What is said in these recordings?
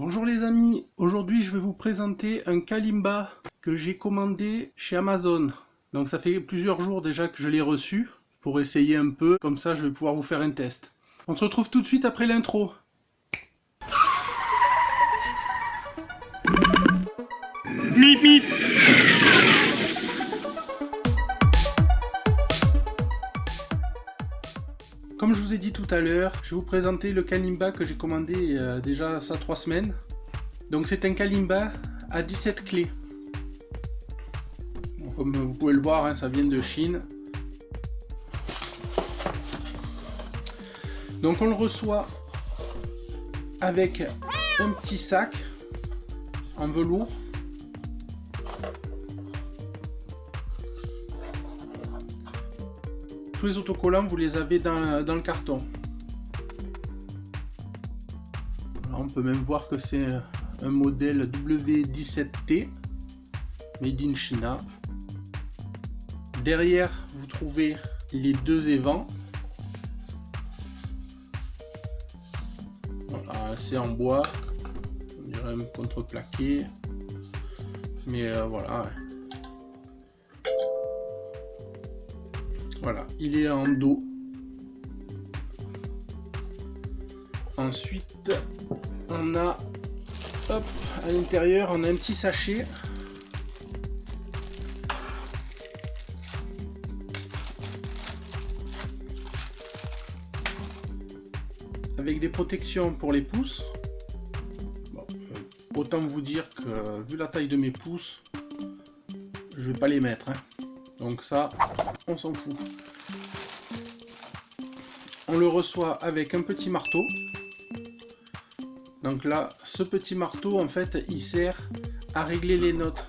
Bonjour les amis, aujourd'hui je vais vous présenter un Kalimba que j'ai commandé chez Amazon. Donc ça fait plusieurs jours déjà que je l'ai reçu pour essayer un peu, comme ça je vais pouvoir vous faire un test. On se retrouve tout de suite après l'intro. Mip mip. Comme je vous ai dit tout à l'heure, je vais vous présenter le Kalimba que j'ai commandé déjà ça 3 semaines. Donc c'est un Kalimba à 17 clés. Bon, comme vous pouvez le voir, hein, ça vient de Chine. Donc on le reçoit avec un petit sac en velours. Tous les autocollants, vous les avez dans le carton. Alors, on peut même voir que c'est un modèle W17T, made in China. Derrière, vous trouvez les deux évents. Voilà, c'est en bois, on dirait un contreplaqué, mais voilà. Voilà, il est en dos. Ensuite, on a, hop, à l'intérieur, on a un petit sachet. Avec des protections pour les pouces. Bon, autant vous dire que, vu la taille de mes pouces, je vais pas les mettre, hein. Donc ça, on s'en fout. On le reçoit avec un petit marteau. Donc là, ce petit marteau, en fait, il sert à régler les notes.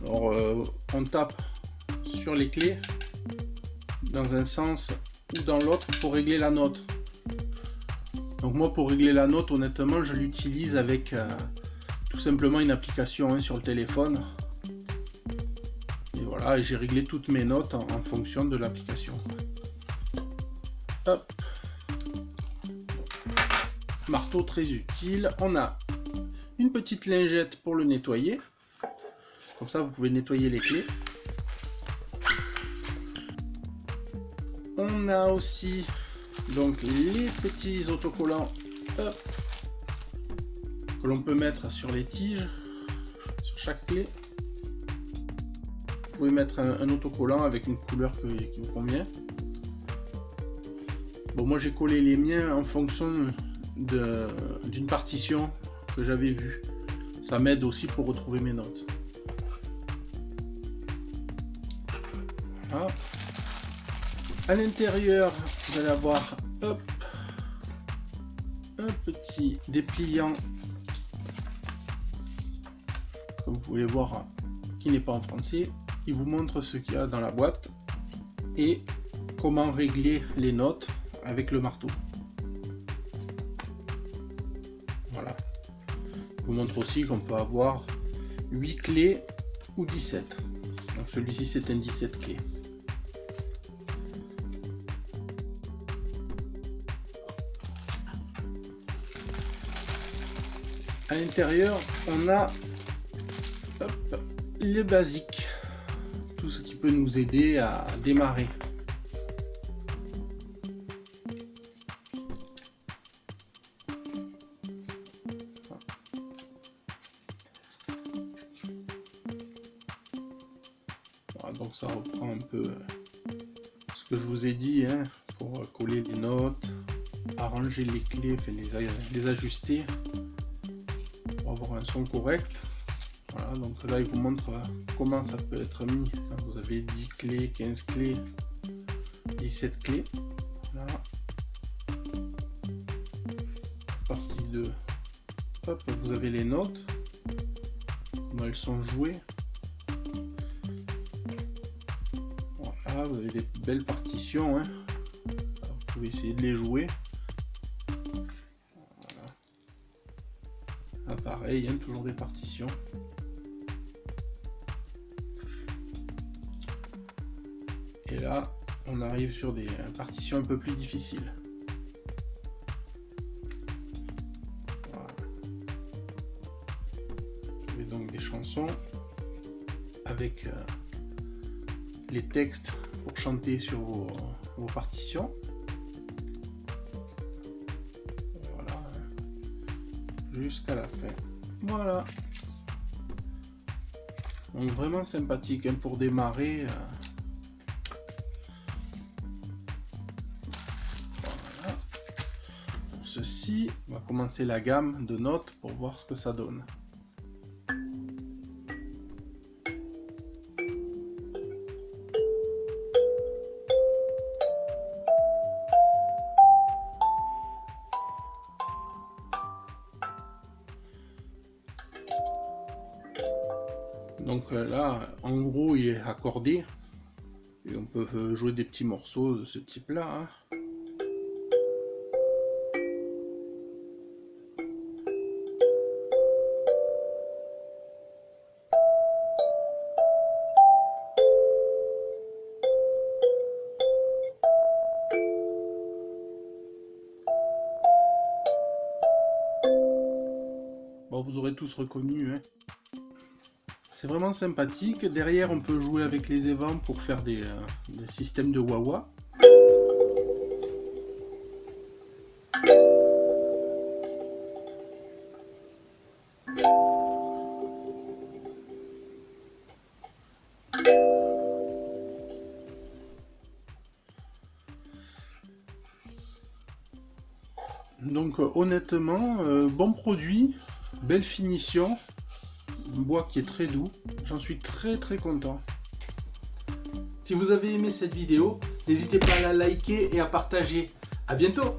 Alors, on tape sur les clés dans un sens ou dans l'autre pour régler la note. Donc moi, pour régler la note, honnêtement, je l'utilise avec tout simplement une application, hein, sur le téléphone. Et voilà, et j'ai réglé toutes mes notes en fonction de l'application. Hop. Marteau très utile. On a une petite lingette pour le nettoyer. Comme ça, vous pouvez nettoyer les clés. On a aussi donc les petits autocollants, hop, que l'on peut mettre sur les tiges, sur chaque clé. Vous pouvez mettre un autocollant avec une couleur qui vous convient. Bon, moi j'ai collé les miens en fonction d'une partition que j'avais vue. Ça m'aide aussi pour retrouver mes notes. Voilà. À l'intérieur, vous allez avoir, hop, un petit dépliant, comme vous pouvez voir, qui n'est pas en français. Il vous montre ce qu'il y a dans la boîte et comment régler les notes avec le marteau. Voilà. Il vous montre aussi qu'on peut avoir 8 clés ou 17. Donc celui-ci c'est un 17 clés. À l'intérieur, on a, hop, les basiques. Tout ce qui peut nous aider à démarrer. Voilà, donc ça reprend un peu ce que je vous ai dit, hein, pour coller les notes, arranger les clés, les ajuster pour avoir un son correct. Voilà, donc là il vous montre comment ça peut être mis quand vous avez 10 clés, 15 clés, 17 clés. Voilà. Partie 2. Hop, vous avez les notes, comment elles sont jouées. Voilà, vous avez des belles partitions, hein. Là, vous pouvez essayer de les jouer. Voilà. Là, pareil, hein, toujours des partitions. Et là, on arrive sur des partitions un peu plus difficiles. chansons avec les textes pour chanter sur vos partitions. Voilà, jusqu'à la fin. Voilà. Donc vraiment sympathique hein, pour démarrer. Voilà. Pour ceci, on va commencer la gamme de notes pour voir ce que ça donne. Donc là, en gros, il est accordé. Et on peut jouer des petits morceaux de ce type-là. Hein. Bon, vous aurez tous reconnu. Hein. C'est vraiment sympathique. Derrière, on peut jouer avec les évents pour faire des systèmes de wah-wah. Donc honnêtement, bon produit, belle finition. Un bois qui est très doux, j'en suis très content. Si vous avez aimé cette vidéo, n'hésitez pas à la liker et à partager. À bientôt!